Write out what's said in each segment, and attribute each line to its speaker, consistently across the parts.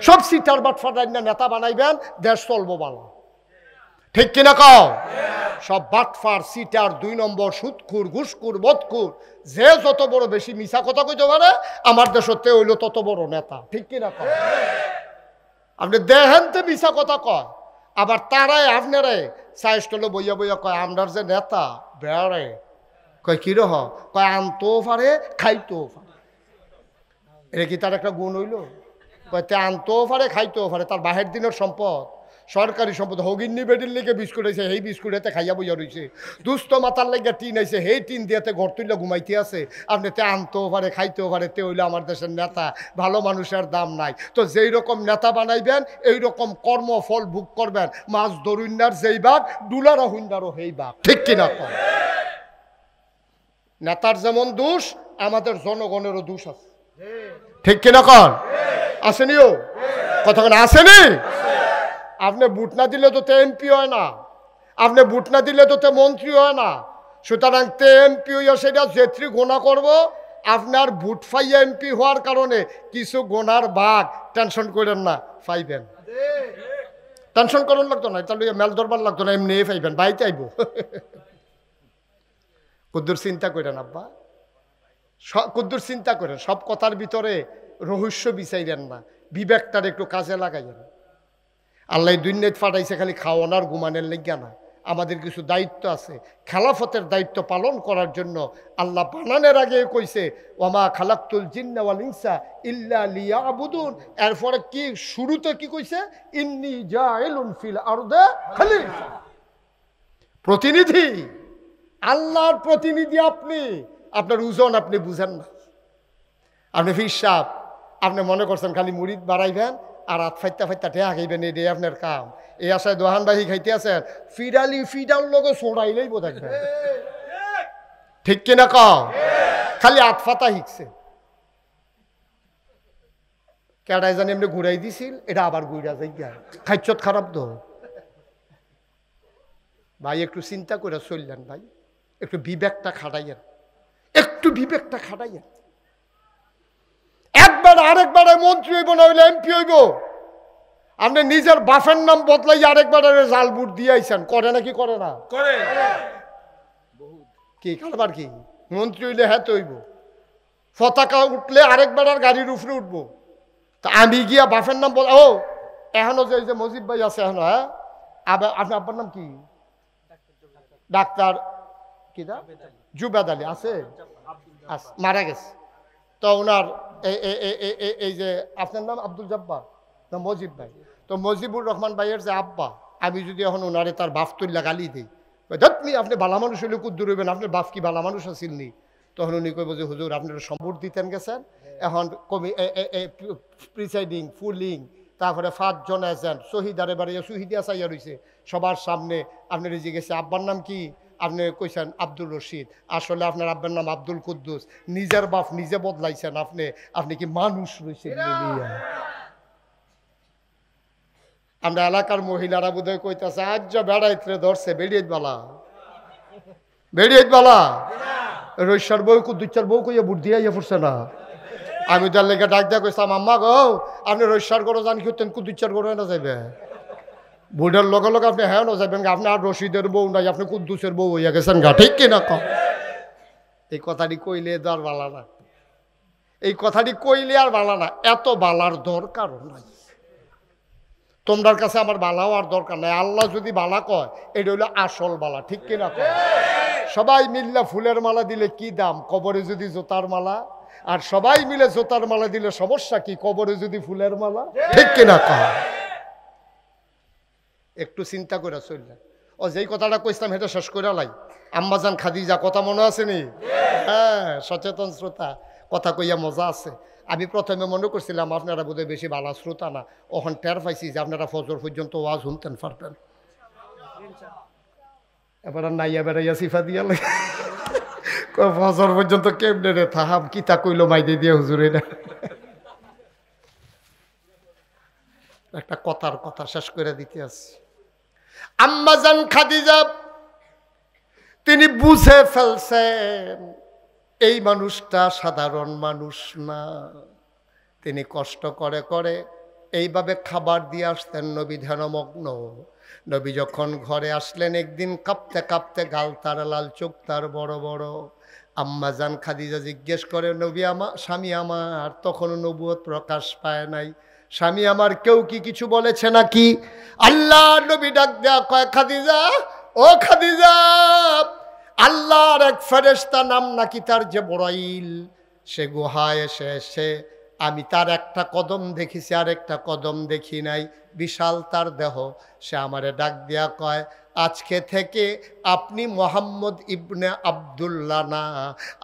Speaker 1: সব সিটার বাটফার নেতা বানাইবেন, দেশ চলবো ভালো। ঠিক কিনা কও? সব বাটফার, সিটার, 2 নম্বর, সুদখুর, ঘুষখুর, বদখুর, যে যত বড় বেশি মিছা কথা কইতে পারে আমার দেশতে হইল তত বড় নেতা। ঠিক কিনা কও? আপনি দেখেন তো মিছা কথা কয়, আবার তারাই আপনারে সাইস্টলে বইয়া বইয়া কয় আমরার যে নেতা বেড়ে কয় কি রহ, কয় আনতেও পারে খাইতেও পারে। এটা কি তার একটা গুণ হইল? কয় তে আনতেও পারে খাইতেও পারে, তার বাহের দিনের সম্পদ, সরকারি সম্পদ। হগিন্নি বেডির লেগে বিস্কুট হয়েছে, সেই বিস্কুট এতে খাইয়া বইয়া রয়েছে। দুস্থ মাতার লেগে টিন হয়েছে, সেই টিন দিয়েতে ঘর তুললে ঘুমাইতে আছে। আপনি তে আনতেও পারে খাইতেও পারে, তে হইলে আমার দেশের নেতা। ভালো মানুষের দাম নাই। তো যেই রকম নেতা বানাইবেন এই রকম কর্মফল ভোগ করবেন। মাছ ধরুন্নার যেই বাঘ, ডুলারা হুন্ডারও সেই বাঘ। ঠিক কিনা কয়? নেতার যেমন দোষ, আমাদের জনগণেরও দোষ আছে। ঠিক কিনা কন? আসেনিও কতক্ষণ আসেনি? আপনি ভোট না দিলে তো এমপি হয় না, আপনি ভোট না দিলে তো মন্ত্রী হয় না। সুতরাং তে এমপি হইয়া সেটা যেত্রী গোনা করব, আপনার ভোট ফাইয়া এমপি হওয়ার কারণে কিছু গোনার ভাগ টেনশন করেন না, পাইবেন। টেনশন করুন লাগতো না, তাহলে মেল দরবার লাগতো না, এমনি পাইবেন, বাইতে আইব। কুদ্দুর চিন্তা করেন আব্বা, কুদ্দুর চিন্তা করেন। সব কথার ভিতরে রহস্য বিচাইলেন না, বিবেকটার একটু কাজে লাগাইলেন। আল্লাহ দুনিয়াত ফাটাইছে খালি খাওয়ানোর ঘুমানের লেগা না, আমাদের কিছু দায়িত্ব আছে। খেলাফতের দায়িত্ব পালন করার জন্য আল্লাহ বানানোর আগে কইছে ওয়ামা খালাকতুল জিন্না ওয়াল ইনসা ইল্লা লিয়াবুদুন। এরপরে কি শুরুতে কি কইছে? ইন্নী জাইলুন ফিল আরদে খলিফা। প্রতিনিধি, আল্লাহর প্রতিনিধি আপনি। আপনার ওজন আপনি বুঝেন না। আপনি ফির সাহেব, আপনি মনে করছেন খালি মুরিদ বাড়াইবেন আর হাত ফাইতা ফাইতা ঠেয়া খাইবেন, এটাই আপনার কাম। এই আশায় দোহান বাহি খাইতে আছেন, ফিডার লোকে সোড়াইলেই বোধ থাকবে। ঠিক কিনা কও? খালি হাত ফাতা শিখছে। কেডাই জানি এমনি ঘুরাই দিছিল, এটা আবার ঘুরা যাই গা, খাইছত খারাপ তো। ভাই একটু চিন্তা করে চললেন ভাই, একটু বিবেকটা খাটাইয়েন, একটু বিবেকটা খাটাইয়েন। একবার আরেকবার মন্ত্রী হইব না হইলে এমপি হইব। আপনি নিজের বাফের নাম বদলাই আরেকবার জাল বুট দিয়ে আইছেন, করে নাকি করে না? করে। কি কারবার কি? মন্ত্রী হইলে হ্যাঁ তো হইব, পতাকা উঠলে আরেকবার আর গাড়ির উপরে উঠবো। তা আমি গিয়া বাফের নাম বল, ও এখনো যে মজিব ভাই আছে এখনো, হ্যাঁ আপনি আব্বার নাম কি? ডাক্তার কি দা জুবেদ আলী আছে, মারা গেছে। তো ওনার এই যে আপনার নাম আব্দুল জব্বার না মজিব ভাই, তো মজিবুর রহমান ভাইয়ের যে আব্বা, আমি যদি এখন ওনারে তার বাপ তুল্লা গালি দিই, ধরনি আপনি বালা মানুষ হইলে কুদ্দুর হইবেন, আপনার বাপ কি বালা মানুষ আসেননি? তখন উনি কইব যে হুজুর আপনারা সম্পদ দিতেন গেছেন, এখন কবি প্রিসাইডিং ফুলিং, তারপরে 5 জন আছেন শহীদারে বাড়িয়ে শহীদিয়া চাইয়া রয়েছে সবার সামনে। আপনার জিজ্ঞেসে আব্বার নাম কি? আপনি কইছেন আব্দুল রশিদ, আসলে আপনার আব্বার নাম আব্দুল কুদ্দুস। নিজের বাপ নিজে বদলাইছেন আপনি, আপনি কি মানুষ রয়েছেন? আমরা এলাকার মহিলারা বোধহয় কইতেছে আজ যা বেড়াইতে ধরছে বেড়িয়ে বালা, বেড়িয়ে বালা রৈশার বউ কুদ্দুচার বউ কইয়া বুট দিয়ে পড়ছে না। আমি তার লেগে ডাক দিয়া কইসাম আম্মা গো আপনি রৈশার গরো জানি করতেন, কুদ্দুচার গরো না যাইবে বুড়ার লগে লগে আপনি হ্যাঁ না যাবেন, আপনি আর রশিদের বউ নাই, আপনি কুদ্দুসের বউ হইয়া গেছেন গা। ঠিক কিনা কম? এই কথাটি কইলে তো আর বালা না, এই কথাটি কইলে আর বালা না, এত বালার দরকারও নাই। তোমরার কাছে আমার বালাও আর দরকার নাই। আল্লাহ যদি বালা কয় এটা হইলো আসল বালা। ঠিক কিনা কয়? সবাই মিললে ফুলের মালা দিলে কি দাম, কবরে যদি জোতার মালা, আর সবাই মিলে জোতার মালা দিলে সমস্যা কি, কবরে যদি ফুলের মালা। ঠিক কিনা কয়? একটু চিন্তা করে চললেন। ও যেই কথাটা কইছিলাম সেটা শেষ করে লাই। আম্মাজান খাদিজা কথা মনে আছে নি? হ্যাঁ, সচেতন শ্রোতা, কথা কইয়া মজা আছে। আমি প্রথমে মনে করছিলাম আপনারা বোধহয় বেশি ভালো শ্রোতা না, ওখান টের পাইছি যে আপনারা ফজর পর্যন্ত ওয়াজ শুনতেন পারবেন। এবার নাইয়া বেড়াইয়া সিফা দিয়া লাগে ফজর পর্যন্ত কেমনে রে থাহাম, কিতা কইলো মাইদে দিয়ে হুজুরে না। একটা কথার কথা শেষ করে দিতে আসছি। আম্মাজান খাদিজা তিনি বুঝে ফেলছেন এই মানুষটা সাধারণ মানুষ না। তিনি কষ্ট করে করে এইভাবে খাবার দিয়ে আসতেন নবী ধ্যানমগ্ন। নবী যখন ঘরে আসলেন একদিন কাঁপতে কাঁপতে, গাল তার লাল, চোখ তার বড় বড়। আম্মা জান খাদিজা জিজ্ঞেস করে, নবী আমার, স্বামী আমার তখনও নবুয়ত প্রকাশ পায় নাই, স্বামী আমার কেউ কি কিছু বলেছে নাকি? আল্লাহ নবী ডাক দেয়া কয়, খাদিজা, ও খাদিজা, আল্লাহর এক ফেরেশতা নাম নাকি তার জিবরাইল, সে গুহায় এসে আমি তার একটা কদম দেখেছি আর একটা কদম দেখি নাই, বিশাল তার দেহ। সে আমারে ডাক দিয়া কয়, আজকে থেকে আপনি মোহাম্মদ ইবনে আব্দুল্লাহ না,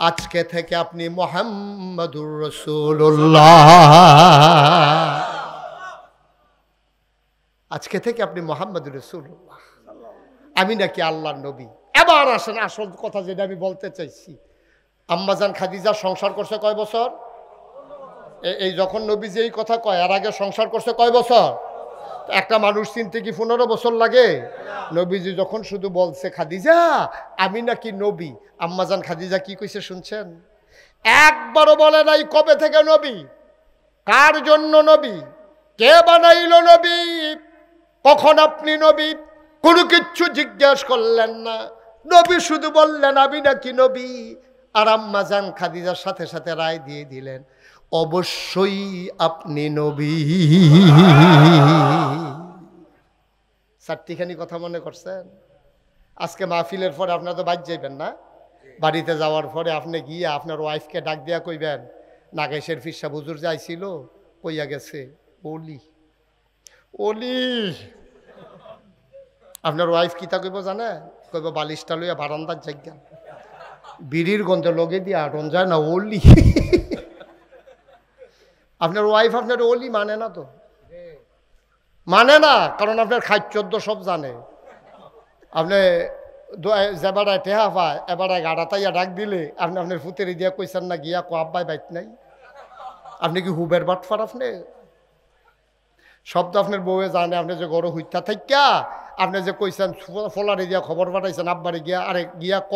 Speaker 1: আজকে থেকে আপনি মুহাম্মাদুর রাসূলুল্লাহ, আজকে থেকে আপনি মুহাম্মাদুর রাসূলুল্লাহ, আমি নাকি আল্লাহর নবী। এবার আসেন আসল কথা যেটা আমি বলতে চাইছি। আম্মাজান খাদিজা সংসার করছে কয় বছর? এই যখন নবীজি এই কথা কয়, এর আগে সংসার করছে কয় বছর? একটা মানুষ চিনতে কি 15 বছর লাগে? নবীজি যখন শুধু বলছে খাদিজা আমি নাকি নবী, আম্মাজান খাদিজা কি কইছে শুনছেন? একবারও বলে নাই কবে থেকে নবী, কার জন্য নবী, কে বানাইলো নবী, কখন আপনি নবী, কোনো কিচ্ছু জিজ্ঞেস করলেন না। নবী শুধু বললেন আমি নাকি নবী। আর আম্মাজান খাদিজার সাথে সাথে রায় দিয়ে দিলেন, অবশ্যই আপনি নবী। চারটিখানি কথা মনে করছেন? আজকে মাহফিলের পরে আপনারা তো বাদ যাইবেন না, বাড়িতে যাওয়ার পরে আপনি গিয়ে আপনার ওয়াইফকে ডাক দিয়া কইবেন, নাগেশের ফিরসা হুজুর যাইছিল, কইয়া গেছে ওলি ওলি। আপনার ওয়াইফ কিতা কইব জানে? কইব বালিশটা লইয়া বারান্দার জায়গা, বিড়ির গন্ধে লগে দিয়ে আটন যায় না, ওলি। আপনার ওয়াইফ আপনার ওলি মানে না তো, মানে না, কারণ আপনার খাদ্যদ্য সব জানে। আপনি যেবারায় টেহা পায় এবারায় গাড়াতাইয়া ডাক দিলে আপনি আপনার ফুতেরি দিয়া কইছেন না গিয়া কো আব্বাই বাইত নাই, আপনি কি হুবের বাটফার? আপনি শব্দ আপনার বউয়ে জানে। আপনি যে গরু হইতা থাইকা আপনি যে কইছেন ফলারে দিয়া খবর পাঠাইছেন আব্বারে গিয়া, আরে গিয়া ক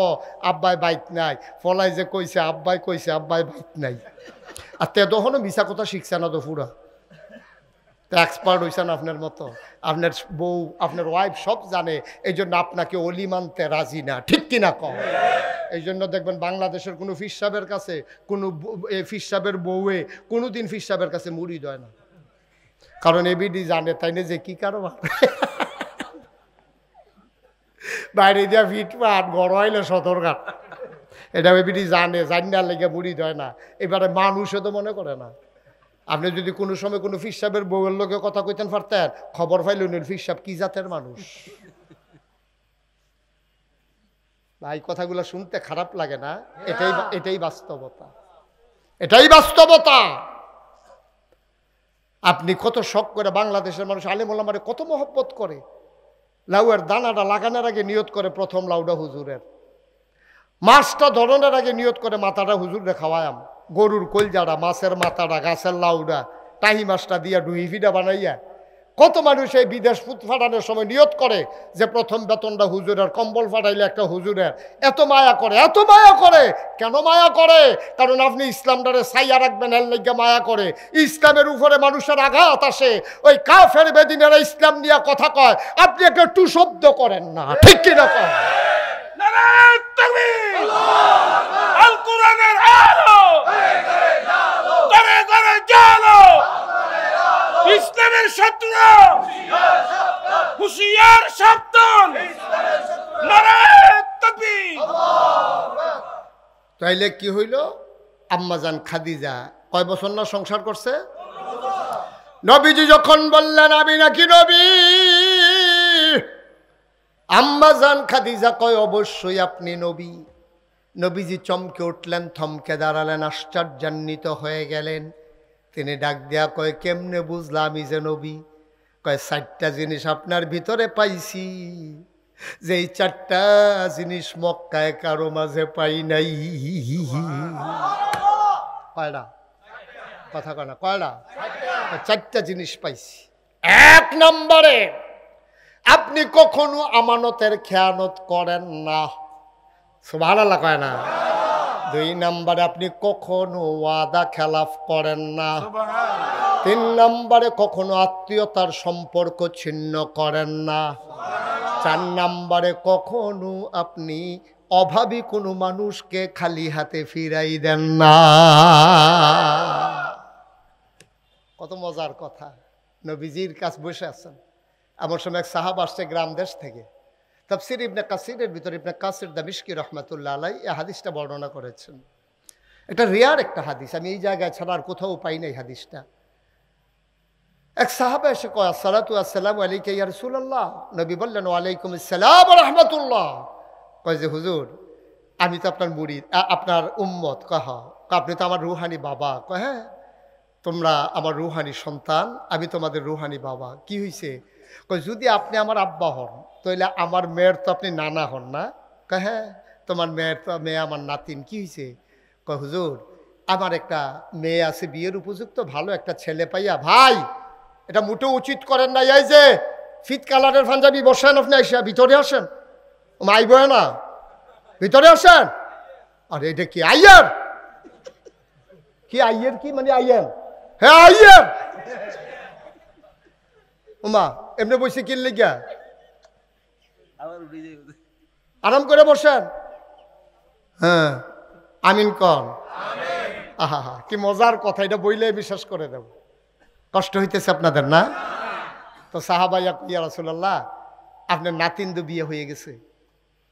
Speaker 1: আব্বাই বাইত নাই, ফলাই যে কইছে আব্বাই কইছে আব্বাই বাইত নাই। আর তে তখনও মিছা কথা শিখছে না তো পুরা, তো এক্সপার্ট হইছেন আপনার মতো। আপনার বউ আপনার ওয়াইফ সব জানে, এই জন্য আপনাকে অলি মানতে রাজি না, ঠিক কিনা কম? এই জন্য দেখবেন বাংলাদেশের কোনো ফির সাহেবের কাছে, কোনো ফির সাহেবের বউয়ে কোনোদিন ফির সাহেবের কাছে মুড়ি দেয় না, কারণ এবিডি জানে তাই না যে কি কারবার। বাইরে দিয়া ফিটপাট গড়াইলে সতর্কার, এটা এবিডি জানে, জানার লেগে মুড়ি দেয় না। এবারে মানুষও তো মনে করে না। আপনি যদি কোনো সময় কোনো ফির সাহেবের বউয়ের লোকে কথা কইতেন পারতেন, খবর পাইলেন ফির সাহেব কি জাতের মানুষ। ভাই কথাগুলো শুনতে খারাপ লাগে না? এটাই বাস্তবতা, এটাই বাস্তবতা। আপনি কত শখ করে, বাংলাদেশের মানুষ আলেম ওলামারে কত মহব্বত করে, লাউয়ের দানাটা লাগানোর আগে নিয়ত করে প্রথম লাউটা হুজুরের, মাছটা ধরনের আগে নিয়ত করে মাথাটা হুজুরে খাওয়ায়াম, গরুর কলজাটা, মাছের মাথাটা, গাছের লাউটা, টাহি মাছটা দিয়া ডুই ফিডা বানাইয়া। কত মানুষ এই বিদেশ ফাটানোর সময় নিয়ত করে যে প্রথম বেতনটা হুজুরের, কম্বল ফাটাইলে একটা হুজুরের। এত মায়া করে, এত মায়া করে। কেন মায়া করে? কারণ আপনি ইসলামটারে ছাইয়া রাখবেন, এর লেগে মায়া করে। ইসলামের উপরে মানুষের আঘাত আসে, ওই কাফের বেদিনেরা ইসলাম নিয়ে কথা কয়, আপনি একটা টু শব্দ করেন না, ঠিক কিনা কয়?
Speaker 2: ইসলামের শত্রু হুশিয়ার সাবধান, নারায়ে তাকবীর।
Speaker 1: তাইলে কি হইল? আম্মাজান খাদিজা কয় বছর না সংসার করছে? নবীজি যখন বললেন আমি নাকি নবী, আম্মাজান খাদিজা কয় অবশ্যই আপনি নবী। নবীজি চমকে উঠলেন, থমকে দাঁড়ালেন, আশ্চর্যান্বিত হয়ে গেলেন। তিনি ডাক দেয়া কয়, কেমনে বুঝলাম আমি যে নবী? কয় 4টা জিনিস আপনার ভিতরে পাইছি, যে এই 4টা জিনিস মক্কায় কারো মাঝে পাই নাই। কয়টা কথা কয় না? কয়টা? 4টা জিনিস পাইছি। 1 নম্বরে আপনি কখনো আমানতের খেয়ানত করেন না। সুবহানাল্লাহ কয় না? 2 নম্বরে আপনি কখনো ওয়াদা খেলাফ করেন না।
Speaker 2: সুবহানাল্লাহ
Speaker 1: 3 নম্বরে কখনো আত্মীয়তার সম্পর্ক ছিন্ন করেন না। 4 নম্বরে কখনো আপনি অভাবী কোনো মানুষকে খালি হাতে ফিরাই দেন না। কত মজার কথা। নবীজির কাছে বসে আছেন, এমন সময় এক সাহাবা আসছে গ্রাম দেশ থেকে। তাফসীর ইবনে কাসিরের ভিতরে ইবনে কাসির দামিশকি রহমাতুল্লাহ আলাইহি এই হাদিসটা বর্ণনা করেছেন। এটা রিয়ার একটা হাদিস, আমি এই জায়গায় ছাড়া আর কোথাও পাই নাই হাদিসটা। এক সাহাবা এসে কয়, আসসালাতু আসসালামু আলাইকা ইয়া রাসূলুল্লাহ। নবী বললেন, ওয়ালাইকুম আসসালাম ওয়া রাহমাতুল্লাহ। কয় যে হুজুর, আমি তো আপনার মুরিদ, আপনার উম্মত। কয় হ্যাঁ। আপনি তো আমার রুহানি বাবা। কয় হ্যাঁ, তোমরা আমার রুহানি সন্তান, আমি তোমাদের রুহানি বাবা। কি হয়েছে? কয় যদি আপনি আমার আব্বা হন তাহলে আমার মেয়ের তো আপনি নানা হন না? কয় হ্যাঁ, তোমার মেয়ের তো মেয়ে আমার নাতিন। কি হয়েছে? কয় হুজুর, আমার একটা মেয়ে আছে বিয়ের উপযুক্ত, ভালো একটা ছেলে পাইয়া। ভাই, এটা মোটেও উচিত করেন না। এই যে ফিট কালারের পাঞ্জাবি বসেন, আপনি আইসা ভিতরে আসেন। মাইব না, ভিতরে আসেন। আরে এটা কি আইয়ার? কি আইয়ের? কি মানে আইয়েন? হ্যাঁ আইয়ের। ওমা এমনি বসে কি লিগা? আরাম করে বসেন। হ্যাঁ আমিন কন। আহা হা, কি মজার কথা। এটা বইলে বিশ্বাস করে দেব। কষ্ট হইতেছে আপনাদের না? তো সাহাবাইয়া ইয়া রাসূলুল্লাহ, আপনার নাতিন তো বিয়ে হয়ে গেছে,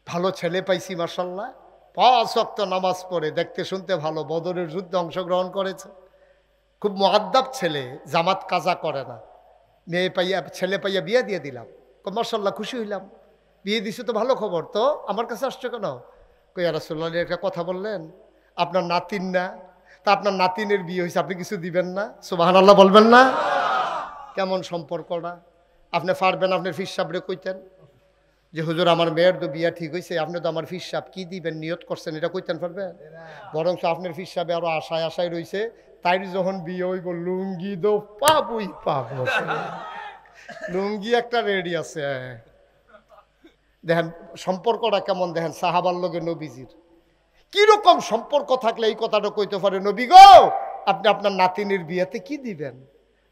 Speaker 1: ভালো ছেলে পাইছি মাশাআল্লাহ, 5 ওয়াক্ত নামাজ পড়ে, দেখতে শুনতে ভালো, বদরের যুদ্ধে অংশগ্রহণ করেছে, খুব মুআদ্দাব ছেলে, জামাত কাজা করে না। মেয়ে পাইয়া, ছেলে পাইয়া বিয়ে দিয়ে দিলাম। মাশাআল্লাহ, খুশি হইলাম। বিয়ে দিছে তো ভালো খবর, তো আমার কাছে আসছো কেন? কই ইয়া রাসূলুল্লাহ, একটা কথা বললেন, আপনার নাতিন না, তা আপনার নাতিনের বিয়ে হয়েছে, আপনি কিছু দিবেন না? সুবহানাল্লাহ বলবেন না? কেমন সম্পর্কটা? আপনি পারবেন আপনার ফির সাহেবরে কইতেন যে হুজুর আমার মেয়ের তো বিয়া ঠিক হয়েছে, আপনি তো আমার ফির সাহেব কি দিবেন নিয়ত করছেন, এটা কইতেন পারবেন? বরং আপনার ফির সাহেব আরো আশায় আশায় রয়েছে, তাই যখন বিয়ে হইব লুঙ্গি দো পাবই পাবো। লুঙ্গি একটা রেডি আছে। দেখেন সম্পর্কটা কেমন, দেখেন সাহাবার লগে নবীজির কিরকম সম্পর্ক থাকলে এই কথাটা কইতে পারে, নবী গো আপনি আপনার নাতিনের বিয়েতে কি দিবেন?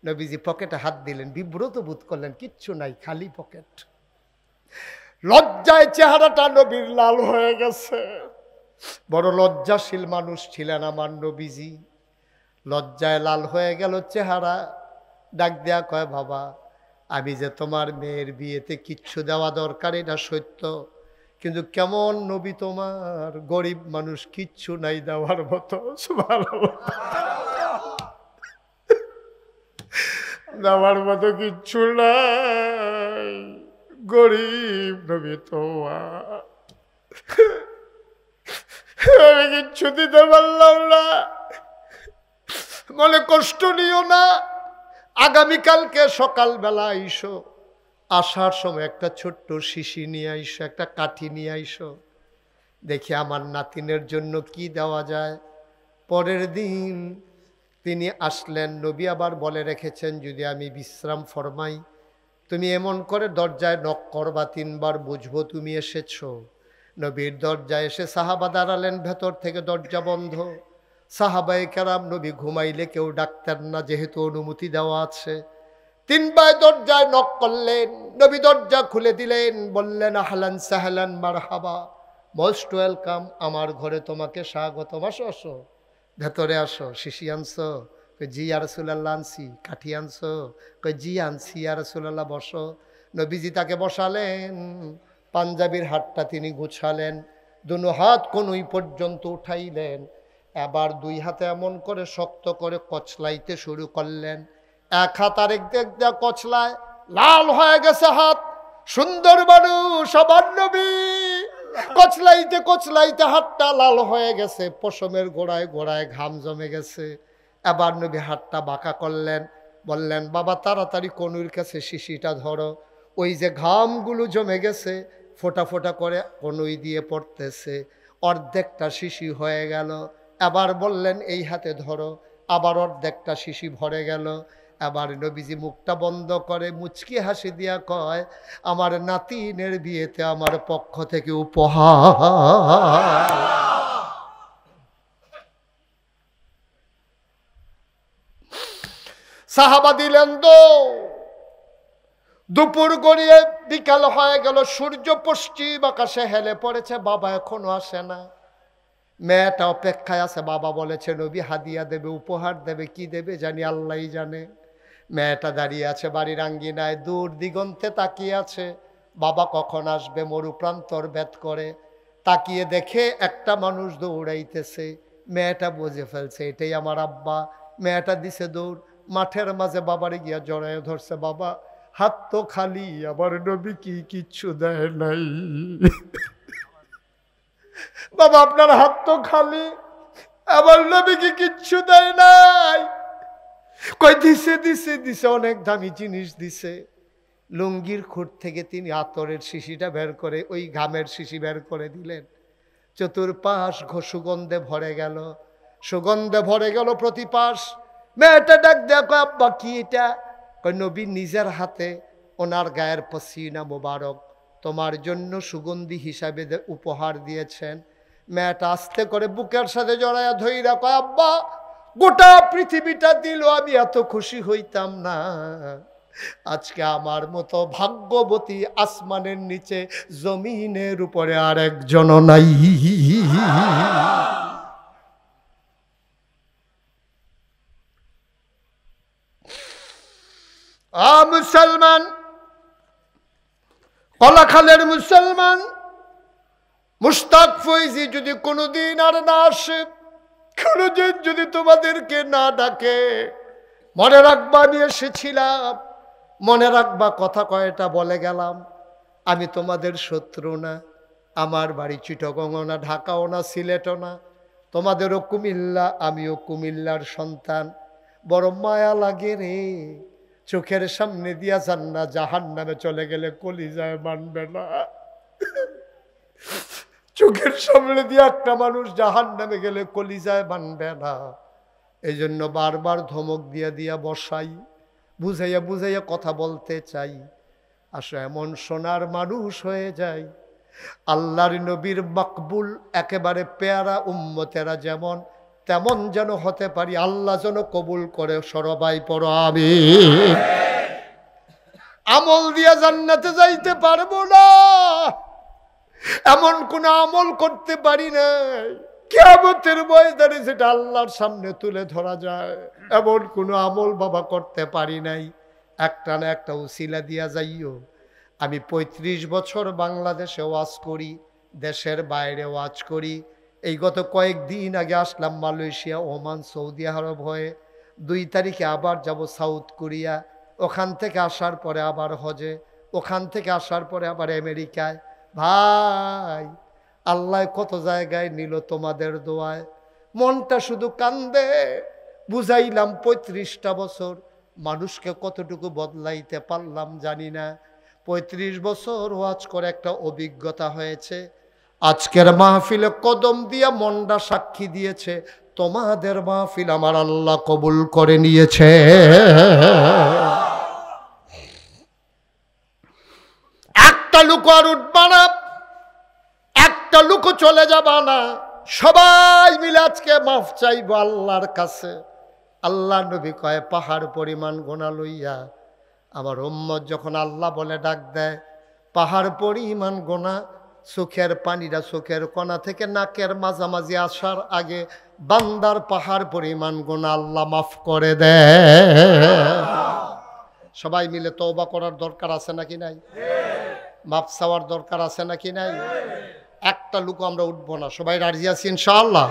Speaker 1: নবীজি পকেটে হাত দিলেন, বিব্রত বোধ করলেন, কিচ্ছু নাই, খালি পকেট। লজ্জায় চেহারাটা নবীর লাল হয়ে গেছে। বড় লজ্জাশীল মানুষ ছিলেন আমার নবীজি, লজ্জায় লাল হয়ে গেল চেহারা। ডাক দেয়া কয়, বাবা আমি যে তোমার মেয়ের বিয়েতে কিচ্ছু দেওয়া দরকার এটা সত্য, কিন্তু কেমন নবী তোমার, গরিব মানুষ, কিচ্ছু নাই দেওয়ার মতো। সুবহানাল্লাহ, দেওয়ার মতো কিচ্ছু নাই, গরিব নবী তোমার, আমি কিচ্ছু দিতে পারলাম না। মনে কষ্ট নিও না, আগামীকালকে সকালবেলা আইসো, আসার সময় একটা ছোট্ট শিশি নিয়ে আইসো, একটা কাঠি নিয়ে আইসো, দেখি আমার নাতিনের জন্য কি দেওয়া যায়। পরের দিন তিনি আসলেন, নবী আবার বলে রেখেছেন যদি আমি বিশ্রাম ফরমাই তুমি এমন করে দরজায় নক করবা, 3 বার বুঝবো তুমি এসেছো। নবীর দরজায় এসে সাহাবা দাঁড়ালেন, ভেতর থেকে দরজা বন্ধ। সাহাবায়ে কেরাম নবী ঘুমাইলে কেউ ডাকতেন না, যেহেতু অনুমতি দেওয়া আছে। 3 বার দরজায় নক করলেন, নবী দরজা খুলে দিলেন, বললেন আহলান সাহলান মারহাবা, মোস্ট ওয়েলকাম, আমার ঘরে তোমাকে স্বাগতম, আসো আসো, ভেতরে আসো। শিশি আনছো? জি ইয়া রাসূলুল্লাহ আনছি। কাঠি আনছো? জি আনছি ইয়া রাসূলুল্লাহ, বসো। নবীজি তাকে বসালেন, পাঞ্জাবির হাতটা তিনি গুছালেন, 2 হাত কনুই পর্যন্ত উঠাইলেন, আবার 2 হাতে এমন করে শক্ত করে কচলাইতে শুরু করলেন। 1 হাত আরেক দিক দিয়ে কচলায়, লাল হয়ে গেছে হাত। সুন্দর মানুষ আমার নবী, কচলাইতে কচলাইতে হাতটা লাল হয়ে গেছে, পশমের গোড়ায় গোড়ায় ঘাম জমে গেছে। এবার নবী হাতটা বাঁকা করলেন, বললেন বাবা তাড়াতাড়ি কনুর কাছে শিশিটা ধরো, ওই যে ঘামগুলো জমে গেছে ফোঁটা ফোঁটা করে কনুই দিয়ে পড়তেছে, অর্ধেকটা শিশি হয়ে গেল। এবার বললেন এই হাতে ধরো, আবার অর্ধেকটা শিশি ভরে গেল। আবার নবীজি মুখটা বন্ধ করে মুচকি হাসি দিয়া কয়, আমার নাতিনের বিয়েতে আমার পক্ষ থেকে উপহার। সাহাবা দিলেন দুপুর গড়িয়ে বিকাল হয়ে গেল, সূর্য পশ্চিম আকাশে হেলে পড়েছে, বাবা এখনো আসে না। মেয়েটা অপেক্ষায় আছে, বাবা বলেছে নবী হাদিয়া দেবে, উপহার দেবে, কি দেবে জানি আল্লাহই জানে। মেয়েটা দাঁড়িয়ে আছে বাড়ির আঙ্গিনায়, দূর দিগন্তে তাকিয়ে আছে, বাবা কখন আসবে মরুপ্রান্তর ভেদ করে। তাকিয়ে দেখে একটা মানুষ দৌড়াইতেছে, মেয়েটা বুঝে ফেলছে এটাই আমার আব্বা। মেয়েটা দিছে দৌড়, মাঠের মাঝে বাবারে গিয়া জড়ায় ধরছে, বাবা হাত তো খালি, আমার নবী কি কিচ্ছু দেয় নাই। বাবা আপনার হাত তো খালি, আমার নবী কি কিচ্ছু দেয় নাই। কই দিছে দিছে দিছে, অনেক দামি জিনিস দিছে। লুঙ্গির খুঁট থেকে তিনি আতরের শিশিটা বের করে, ওই ঘামের শিশি বের করে দিলেন। চতুর্পাশ সুগন্ধে ভরে গেল, সুগন্ধে ভরে গেল প্রতিপাশ। মেয়েটা ডাক দেখো আব্বা কি এটা? কই নবী নিজের হাতে ওনার গায়ের পসিনা মোবারক তোমার জন্য সুগন্ধি হিসাবে উপহার দিয়েছেন। মেয়েটা আস্তে করে বুকের সাথে জড়াইয়া ধইরা কয় আব্বা গোটা পৃথিবীটা দিল, আমি এত খুশি হইতাম না। আজকে আমার মতো ভাগ্যবতী আসমানের নিচে জমিনের উপরে আর একজন নাই। মুসলমান, কলাখালের মুসলমান, মুশতাক ফৈজি যদি কোনোদিন আর না আসে, কোনোদিন যদি তোমাদেরকে না ডাকে, মনে রাখবা আমি এসেছিলাম, মনে রাখবা কথা কয়টা বলে গেলাম। আমি তোমাদের শত্রু না, আমার বাড়ি চিটাগংও না, ঢাকাও না, সিলেটও না, তোমাদেরও কুমিল্লা, আমিও কুমিল্লার সন্তান। বড় মায়া লাগে রে, চোখের সামনে দিয়া জান্না জাহান্নামে চলে গেলে কলিজায় মানবে না। চোখের সামনে দিয়ে একটা মানুষ জাহান্নামে গেলে কলিজায় মানবে না। এই জন্য বারবার ধমক দিয়া দিয়া বসাই, বুঝাইয়া বুঝাইয়া কথা বলতে চাই। আসলে এমন সোনার মানুষ হয়ে যায়, আল্লাহর নবীর মকবুল একেবারে পেয়ারা উম্মতেরা যেমন, তেমন যেন হতে পারি। আল্লাহ যেন কবুল করে, সরবাই পড়ো আমিন। আমল দিয়া জান্নাতে যাইতে পারবো না, এমন কোন আমল করতে পারি না কিয়ামতের ময়দানে যেটা আল্লাহর সামনে তুলে ধরা যায়, এমন কোন আমল বাবা করতে পারি নাই। একটা না একটা উসিলা দিয়া যাইও। আমি ৩৫ বছর বাংলাদেশে ওয়াজ করি, দেশের বাইরে ওয়াজ করি। এই গত কয়েকদিন আগে আসলাম মালয়েশিয়া, ওমান, সৌদি আরব হয়ে। 2 তারিখে আবার যাব সাউথ কোরিয়া, ওখান থেকে আসার পরে আবার হজে, ওখান থেকে আসার পরে আবার আমেরিকায়। ভাই আল্লাহ কত জায়গায় নিল তোমাদের দোয়ায়, মনটা শুধু কান্দে। বুঝাইলাম 35টা বছর, মানুষকে কতটুকু বদলাইতে পারলাম জানি না। 35 বছর ওয়াজ করে একটা অভিজ্ঞতা হয়েছে। আজকের মাহফিলে কদম দিয়া মনটা সাক্ষী দিয়েছে, তোমাদের মাহফিল আমার আল্লাহ কবুল করে নিয়েছে। একটা লোক আর উঠবা না, একটা লোক চলে যাবা না, সবাই মিলে আজকে মাফ চাইব আল্লাহর কাছে। আল্লাহ নবী কয় পাহাড় পরিমাণ গোনা লইয়া আমার উম্মত যখন আল্লাহ বলে ডাক দেয়, পাহাড় পরিমাণ গোনা, চোখের পানিটা চোখের কোনা থেকে নাকের মাঝামাঝি আসার আগে বান্দার পাহাড় পরিমাণ গোনা আল্লাহ মাফ করে দেয়। সবাই মিলে তওবা করার দরকার আছে নাকি নাই? মাফ চাওয়ার দরকার আছে নাকি নাই? একটা লোক আমরা উঠবো না, সবাই রাজি আছি ইনশাআল্লাহ?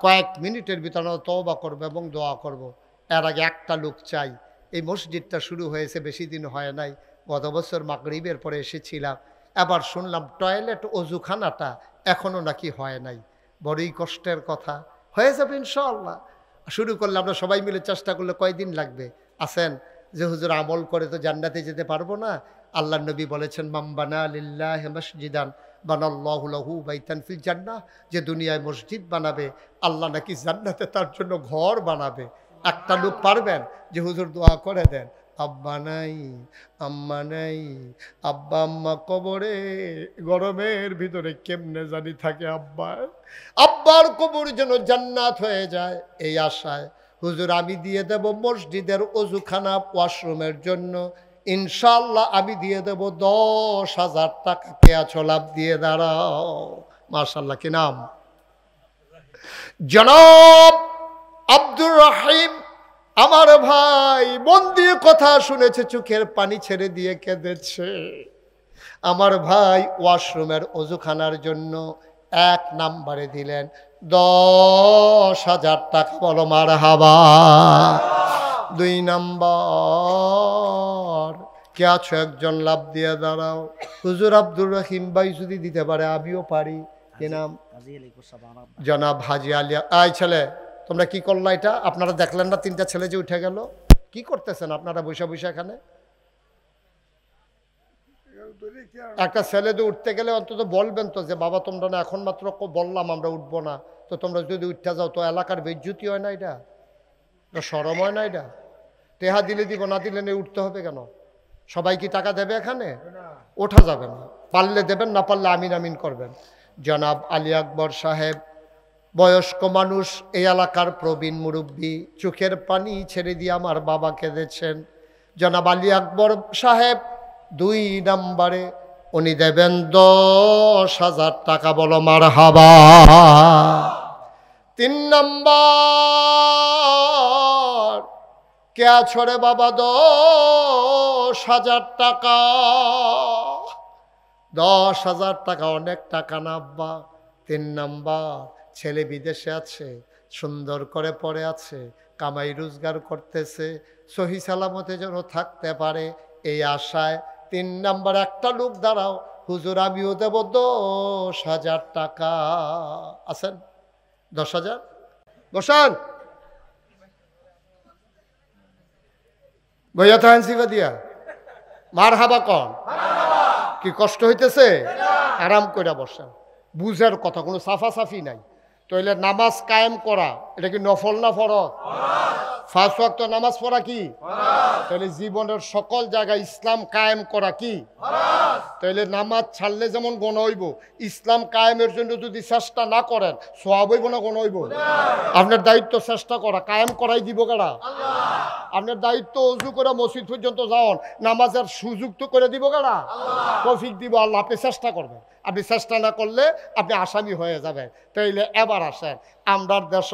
Speaker 1: কয়েক মিনিটের ভিতরে তওবা করবো এবং দোয়া করব। এর আগে একটা লোক চাই। এই মসজিদটা শুরু হয়েছে বেশি দিন হয় নাই, গত বছর মাগরিবের পরে এসেছিলাম। এবার শুনলাম টয়লেট অজুখানাটা এখনো নাকি হয় নাই। বড়ই কষ্টের কথা। হয়ে যাবে ইনশাআল্লাহ। শুরু করলে আমরা সবাই মিলে চেষ্টা করলে কয়দিন লাগবে? আসেন যে হুজুর আমল করে তো জান্নাতে যেতে পারবো না। আল্লাহ নবী বলেছেন মান বানা লিল্লাহি মসজিদান বানাল্লাহু লাহু বাইতান ফিল জান্নাহ, যে দুনিয়ায় মসজিদ বানাবে আল্লাহ নাকি জান্নাতে তার জন্য ঘর বানাবে। একটা লোক পারবেন যে হুজুর দোয়া করে দেন, আব্বা নাই, আম্মা নাই, আব্বা আম্মা কবরে, গরমের ভিতরে কেমনে জানি থাকে আব্বা, আব্বার কবর যেন জান্নাত হয়ে যায়, এই আশায় হুজুর আমি দিয়ে দেব মসজিদের অজুখানা ওয়াশরুমের জন্য, ইনশাল্লাহ আমি দিয়ে দেব 10,000 টাকা। কে আছো লাভ দিয়ে দাঁড়াও। মাশাআল্লাহ, কি নাম? জনাব আব্দুর রহিম। আমার ভাই মন দিয়ে কথা শুনেছে, চোখের পানি ছেড়ে দিয়ে কেঁদেছে। আমার ভাই ওয়াশরুমের অজুখানার জন্য 1 নম্বরে দিলেন 10,000 টাকা। বলো মারহাবা। 2 নম্বর, কে আছো একজন লাভ দিয়ে দাঁড়াও। হুজুর আব্দুর রহিম ভাই যদি দিতে পারে আমিও পারি। কি নাম? জনাব হাজি আলিয়া। এই ছেলে, তোমরা কি করলা এটা? আপনারা দেখলেন না 3টা ছেলে যে উঠে গেল? কি করতেছেন আপনারা বসে বসে এখানে? একটা ছেলে তো উঠতে গেলে অন্তত বলবেন তো যে বাবা তোমরা না এখন মাত্র বললাম আমরা উঠবো না, তো তোমরা যদি উঠতে যাও তো এলাকার বেজ্জুতি হয় না? এটা শরম হয় না? এটা টেহা দিলে দিব, না দিলে নেই, উঠতে হবে কেন? সবাই কি টাকা দেবে এখানে? ওঠা যাবে না। পারলে দেবেন, না পারলে আমিন আমিন করবেন। জনাব আলী আকবর সাহেব, বয়স্ক মানুষ, এই এলাকার প্রবীণ মুরব্বী, চোখের পানি ছেড়ে দিয়ে আমার বাবা কেঁদেছেন। জনাব আলী আকবর সাহেব 2 নম্বরে উনি দেবেন 10,000 টাকা। বলো মারহাবা। 3 নম্বর, কে আছো রে বাবা? 10,000 টাকা। 10,000 টাকা অনেক টাকা না আব্বা? 3 নম্বর, ছেলে বিদেশে আছে, সুন্দর করে পড়ে আছে, কামাই রোজগার করতেছে, সহি সালামতে যেন থাকতে পারে এই আশায় 3 নম্বর একটা লোক দাঁড়াও, হুজুর আমিও দেব 10,000 টাকা। আছেন? 10,000 বসান। ভইয়া তো হানসিবা দিয়া মার হাবা কন। কি কষ্ট হইতেছে? আরাম করে বসেন। বুঝের কথা, কোনো সাফাসাফি নাই। তাইলে নামাজ কায়েম করা এটা কি নফল না ফরজ? 5 ওয়াক্ত নামাজ পড়া কি? তাহলে জীবনের সকল জায়গায় ইসলাম কায়েম করা কি? তাইলে নামাজ ছাড়লে যেমন গুনাহ হইব, ইসলাম কায়েমের জন্য যদি চেষ্টা না করেন সওয়াব হইব না গুনাহ হইব? আপনার দায়িত্ব চেষ্টা করা, কায়েম করাই দিব কারা? আপনার দায়িত্ব ওযু করে মসজিদ পর্যন্ত যাওন, নামাজের সুযোগ তো করে দিব কারা? তৌফিক দিব আল্লাহ। আপনি চেষ্টা করবেন, আপনি চেষ্টা না করলে আপনি আসামি হয়ে যাবেন। তাইলে এবার আসেন, আমরার দেশ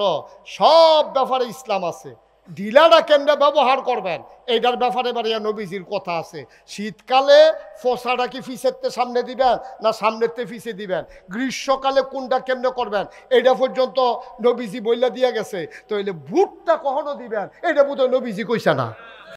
Speaker 1: সব ব্যাপারে ইসলাম আছে, ঢিলাটা কেমনে ব্যবহার করবেন এইটার ব্যাপারে বাড়িয়া নবীজির কথা আছে। শীতকালে ফসাটা কি ফিসেরতে সামনে দিবেন না সামনেতে ফিসে দিবেন, গ্রীষ্মকালে কোনটা কেমনে করবেন এইটা পর্যন্ত নবীজি বইলা দিয়া গেছে। তাইলে ভুটটা কখনো দিবেন এটা বোধহয় নবীজি কইছে না।